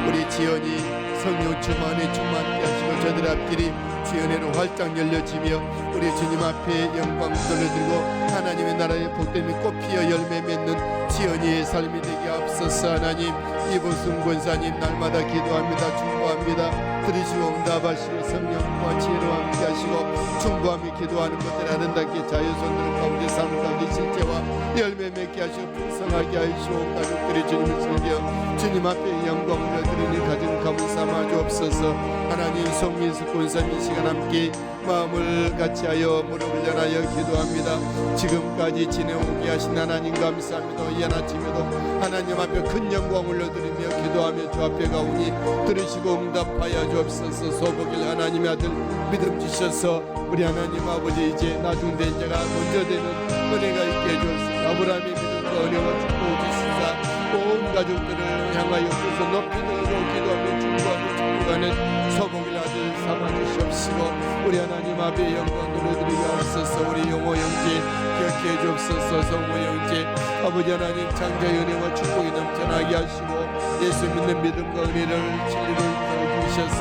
우리 지연이 성령 충만에 충만케 하시고 저들 앞길이 주의 은혜로 활짝 열려지며 우리 주님 앞에 영광 돌려드리고 하나님의 나라의 복됨이 꽃피어 열매 맺는 지연이의 삶이 되게 앞서서 하나님 이보승 권사님 날마다 기도합니다. 중보합니다. 들으시고 응답하시고 성령과 지혜로 함께 하시고 충고함이 기도하는 것들 아름답게 자유손들 가운데 삶 가운데 실제와 열매 맺게 하시고 풍성하게 하시고 가족들이 주님을 섬겨 주님 앞에 영광을 드리는 가정 가문 삼아 주옵소서. 하나님 송민수 권사님 이 시간 함께 마음을 같이하여 무릎을 연하여 기도합니다. 지금까지 지내오게 하신 하나님 감사합니다. 이 아침에도 하나님 앞에 큰 영광 올려드리며 기도하며 주 앞에 가오니 들으시고 응답하여 주옵소서. 소복일 하나님의 아들 믿음 주셔서 우리 하나님 아버지 이제 나중된 자가 먼저 되는 은혜가 있게 해주옵소서. 아브라함의 믿음과 은혜와 축복을 주시사 온 가족들을 향하여 주셔서 높이 들고 기도하며 중보하며 축복하는 소복일 아들 삼아주시옵시고 우리 하나님 앞에 영광 돌려드리게 하옵소서. 우리 용호 형제 기억해 주옵소서. 성모 형제 아버지 하나님 창자의 은혜와 축복이 넘쳐나게 하시고 예수 믿는 믿음과 은혜를 진리를 주셔서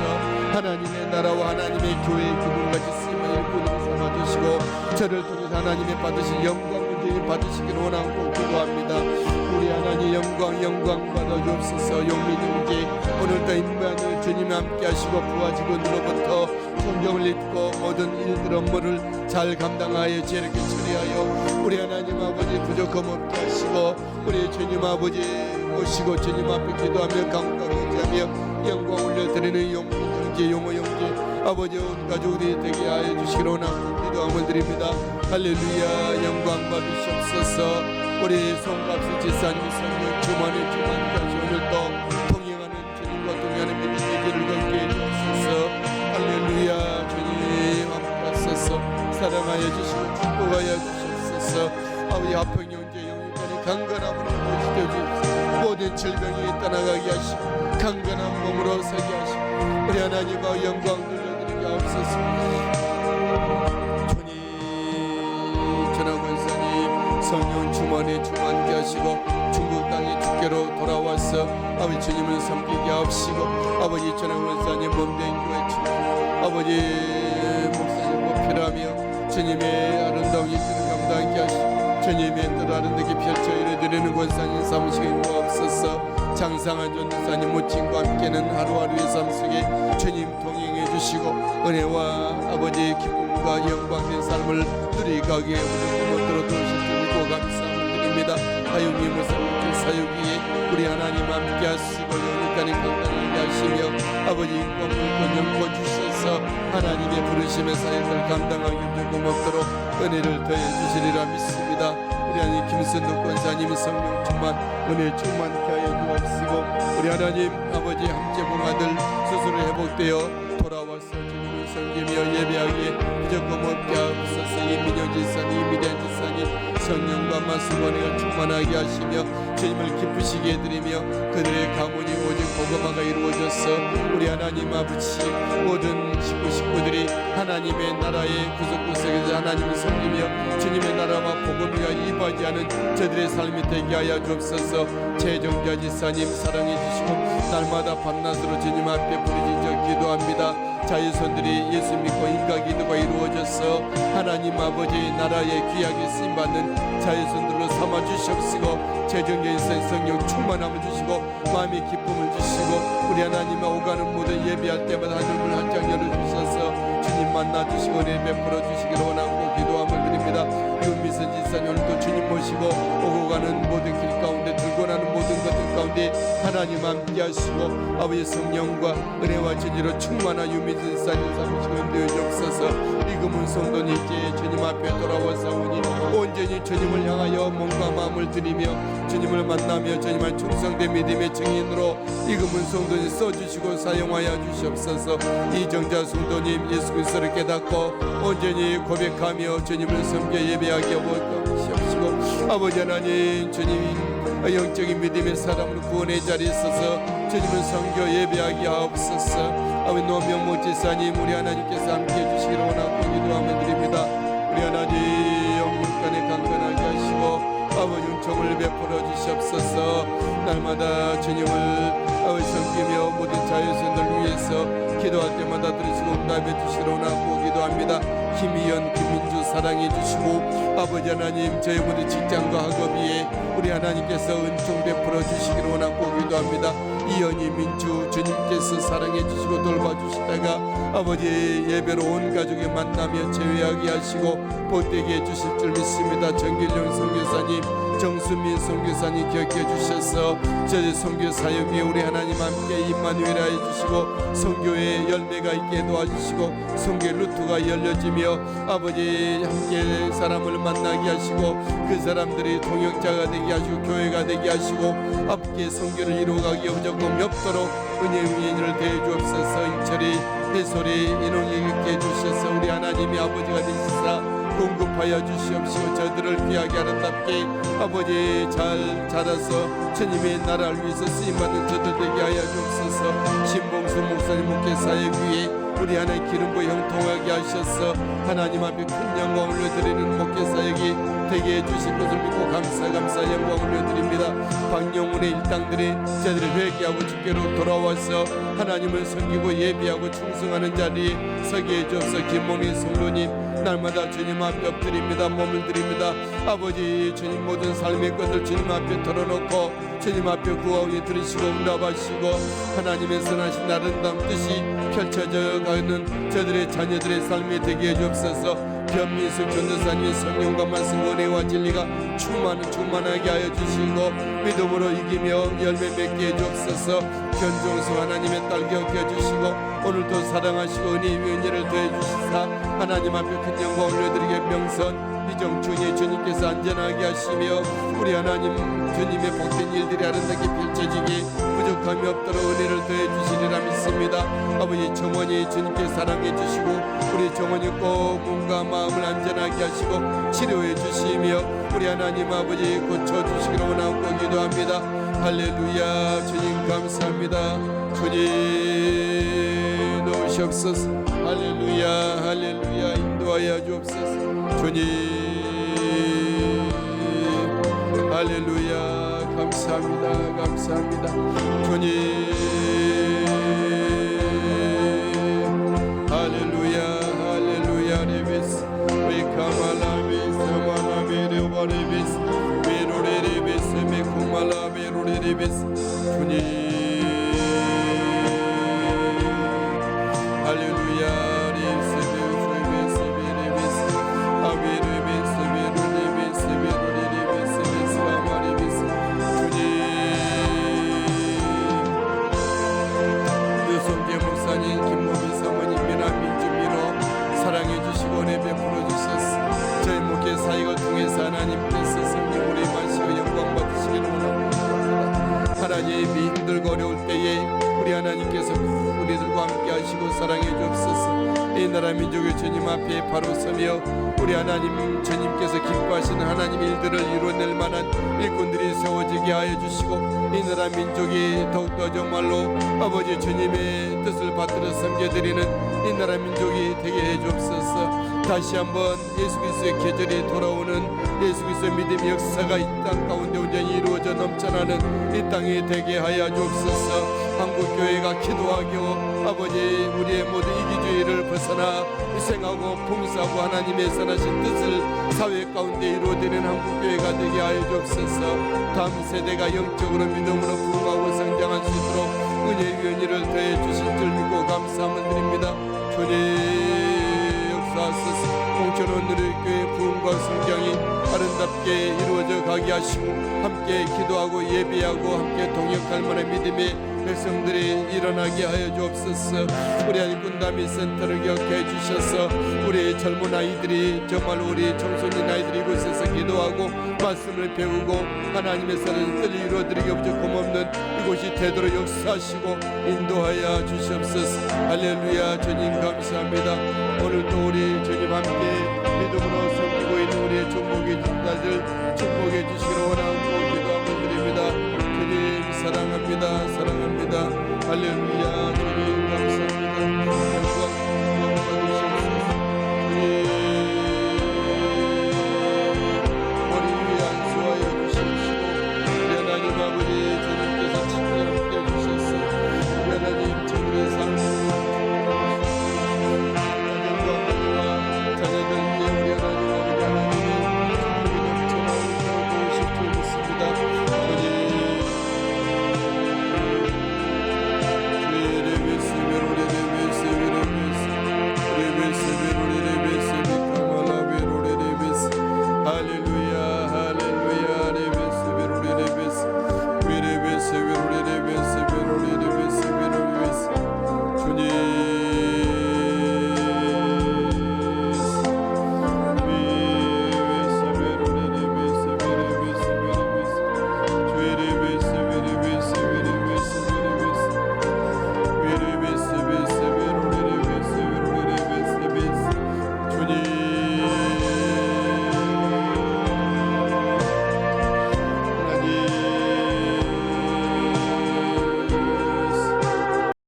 하나님의 나라와 하나님의 교회의 그분같이 쓰임을 일꾼으로 삼아주시고 저를 통해서 하나님의 받으신 영광 은혜를 받으시기를 원하고 기도합니다. 우리 하나님 영광 받아주옵소서. 용민 형제 오늘도 인간을 주님이 함께 하시고 부하 직원으로부터 성경을 읽고 모든 일들 업무를 잘 감당하여 지혜롭게 처리하여 우리 하나님 아버지 부족함 없게 하시고 우리 주님 아버지 모시고 주님 앞에 기도하며 강구하며 의지하며 영광 올려드리는 용민 형제 용호 형제 아버지 온 가족들이 되게 하여 주시기로 원하고 기도함을 드립니다. 할렐루야. 영광 받으시옵소서. 우리 송갑수 지사님의 성령 주만에 주만케 하시 오늘도 동행하는 주님과 동행하는 믿음의 길을 걷게 해주옵소서. 할렐루야. 주님 함께하소서. 사랑하여 주시고 축복하여 주시옵소서. 아버지 아픈 형제 영육간의 강건함으로 모시켜 주옵소서. 모든 질병이 떠나가게 하시고 강건한 몸으로 서게 하시고 우리 하나님과 영광 돌려드리게 하옵소서. 주님 전하권사님 성령 주만에 주만케 하시고 중국 땅의 주께로 돌아와서 아버지 주님을 섬기게 하옵시고 아버지 전하권사님 몸된 교회 주님 아버지 목사님 목필하며 주님의 아름다운 일들을 감당하게 하시고 주님의 뜻 아름답게 펼쳐 이루어드리는 권사님 삼으시게 인도하옵소서. 장상한 전도사님 모친과 함께는 하루하루의 삶 속에 주님 동행해 주시고 은혜와 아버지의 기쁨과 영광된 삶을 누리가게 못들어 도우실 줄 믿고 감사함을 드립니다. 하용님을 사모할 사역위에 우리 하나님 함께 하시고 영육간에 강건하게 하시며 아버지 인권을 권영고 주셔서 하나님의 부르심의 사역을 감당하기 고맙도록 은혜를 더해 주시리라 믿습니다. 우리 하나님 김선덕 권사님 성령 충만 은혜 충만케 하여 주옵시고 우리 하나님 아버지 함재봉 아들 스스로 회복되어 돌아와서 주님을 섬기며 예배하기에 부족함 없게 하옵소서. 이민영 지사님 이미대한 지사님 성령과 말씀 은혜가 충만하게 하시며 주님을 기쁘시게 해드리며 그들의 가문이 오직 복음화가 이루어져서 우리 하나님 아버지 모든 식구들이 하나님의 나라의 구석구석에서 하나님을 섬기며 주님의 나라와 복음과 이바지하는 저들의 삶이 되게 하여 주옵소서. 최정자 지사님 사랑해 주시고 날마다 밤낮으로 주님 앞에 부르짖어 기도합니다. 자유손들이 예수 믿고 인가 기도가 이루어져서 하나님 아버지 나라의 귀하게 쓰임받는 자유손들로 삼아 주시옵시고 최정자 지사님 성령 충만함을 주시고 마음의 기쁨을 주시고 우리 하나님 오가는 모든 예배할 때마다 하늘을 한장 열어주셔서 주님 만나주시고 은혜 베풀어 주시기를 원하고 기도함을 드립니다. 윤미선 지사님 오늘도 주님 모시고 오고 가는 모든 길 가운데 들고 나는 모든 것들 가운데 하나님 함께 하시고 아버지 성령과 은혜와 진리로 충만한 윤미선 지사님 삼으시고 인도해 주옵소서. 이금은 성도님께 주님 앞에 돌아와사오니 온전히 주님을 향하여 몸과 마음을 드리며 주님을 만나며 주님을 충성된 믿음의 증인으로 이금은 성도님 써주시고 사용하여 주시옵소서. 이정자 성도님 예수 그리스도를 깨닫고 온전히 고백하며 주님을 섬겨 예배하게 하옵시고 아버지 하나님 주님 영적인 믿음의 사람으로 구원의 자리에 서서 주님을 섬겨 예배하게 하옵소서. 아버지 노명 목지사님 우리 하나님께서 함께해 주시기를 원하고 기도하며 드립니다. 우리 하나님 영육간에 강건하게 하시고 아버지 은총을 베풀어 주시옵소서. 날마다 주님을 아버지 섬기며 모든 자유선들 위해서 기도할 때마다 들으시고 응답해 주시기를 원하고 기도합니다. 김희연, 김민주 사랑해 주시고 아버지 하나님 저희 모든 직장과 학업 위에 우리 하나님께서 은총 베풀어 주시기를 원하고 기도합니다. 이현희, 민주 주님께서 사랑해 주시고 돌봐주시다가 아버지 예배로 온 가족의 만나며 제외하게 하시고 복되게 해주실 줄 믿습니다. 정길용 선교사님, 정수민 선교사님 기억해 주셔서 저희 선교 사역에 우리 하나님 함께 임마누엘 해주시고 선교의 열매가 있게 도와주시고 선교 루트가 열려지며 아버지 함께 사람을 만나게 하시고 그 사람들이 동역자가 되게 하시고 교회가 되게 하시고 함께 선교를 이루어가기 무조건 없도록 은혜 위에 인을 대해 주옵소서. 인철이 해솔이 인홍에게 해주셔서 우리 하나님이 아버지가 되시사 공급하여 주시옵시고 저들을 귀하게 아름답게 아버지 잘 자라서 주님의 나라를 위해서 쓰임받는 저들 되게 하여 주옵소서. 신봉수 목사님 목회사역 위에 우리 하나님 기름 부어 형통하게 하셔서 하나님 앞에 큰 영광을 올려드리는 목회사역이 되게 해주실 것을 믿고 감사 영광을 올려드립니다. 박영훈의 일당들이 저들을 회개하고 주께로 돌아와서 하나님을 섬기고 예배하고 충성하는 자리에 서게 해주옵소서. 김mon희 성도님 날마다 주님 앞에 엎드립니다. 몸을 드립니다. 아버지 주님 모든 삶의 것들 주님 앞에 털어놓고 주님 앞에 구하오니 들으시고 응답하시고 하나님의 선하신 아름다운 뜻이 펼쳐져 가는 저들의 자녀들의 삶이 되게 해주옵소서. 변민수 전도사님의 성령과 말씀 은혜와 진리가 충만하게 하여 주시고 믿음으로 이기며 열매 맺게 해주옵소서. 견종수 하나님의 딸 기억해 주시고 오늘도 사랑하시고 은혜를 더해 주시사 하나님 앞에 큰 영광 올려드리게 명선 이정춘이 주님께서 안전하게 하시며 우리 하나님 주님의 복된 일들이 아름답게 펼쳐지기 부족함이 없도록 은혜를 더해 주시리라 믿습니다. 아버지 정원이 주님께 사랑해 주시고 우리 정원이 꼭 몸과 마음을 안전하게 하시고 치료해 주시며 우리 하나님 아버지 고쳐주시기를 원하고 기도합니다. 할렐루야. 주님 감사합니다. 주님 넣으시옵소서. 할렐루야 할렐루야. 인도하여 주옵소서. 주님 할렐루야. 감사합니다. 감사합니다. 주님 할렐루야 할렐루야. 리비스 위카말라비스 마라비르바리비스 비로리리비스 미쿠말라비로리리비스. 주님 할렐루야. 리스비스 비리비스 아비르비스 비로리비스 비로리리비스 비스마리비스. 주님 유성재 목사님 김모빈 사모님 미남 민주미로 사랑해 주시고 은혜 베풀어 주셨어. 저희 목회 사역을 통해서 하나님께서 성령으로 임하시고 영광 받으시기를 원합니다. 하나님이 힘들고 어려울 때에 우리 하나님께서 우리들과 함께 하시고 사랑해 주옵소서. 이 나라 민족의 주님 앞에 바로 서며 우리 하나님 주님께서 기뻐하시는 하나님의 일들을 이루어낼 만한 일꾼들이 세워지게 하여 주시고 이 나라 민족이 더욱더 정말로 아버지 주님의 뜻을 받들어 섬겨드리는 이 나라 민족이 되게 해 주옵소서. 다시 한번 예수 그리스도의 계절이 돌아오는 예수 그리스도의 믿음의 역사가 이 땅 가운데 온전히 이루어져 넘쳐나는 이 땅에 되게 하여 주옵소서. 한국교회가 기도하고 아버지 우리의 모든 이기주의를 벗어나 희생하고 봉사하고 하나님의 선하신 뜻을 사회 가운데 이루어지는 한국교회가 되게 하여 주옵소서. 다음 세대가 영적으로 믿음으로 부흥하고 성장할 수 있도록 은혜의 연희를 더해 주실 줄 믿고 감사함을 드립니다. 주님 역사하소서. 홍천원 누리교회 부흥과 성장이 아름답게 이루어져 가게 하시고 함께 기도하고 예배하고 함께 동역할 만한 믿음의 백성들이 일어나게 하여 주옵소서. 우리 일꾼담이 센터를 기억해 주셔서 우리 젊은 아이들이 정말 우리 청소년 아이들이 이곳에서 기도하고 말씀을 배우고 하나님의 사랑을 뜻을 이루어드리기 고맙는 이곳이 되도록 역사하시고 인도하여 주시옵소서. 할렐루야. 주님 감사합니다. 오늘도 우리 주님 함께 믿음으로 섬기고 있는 우리의 종목의 집사들 축복해 주시기를 원하고 기도하고 드립니다. 주님 사랑합니다. 사랑합니다. 할렐루야.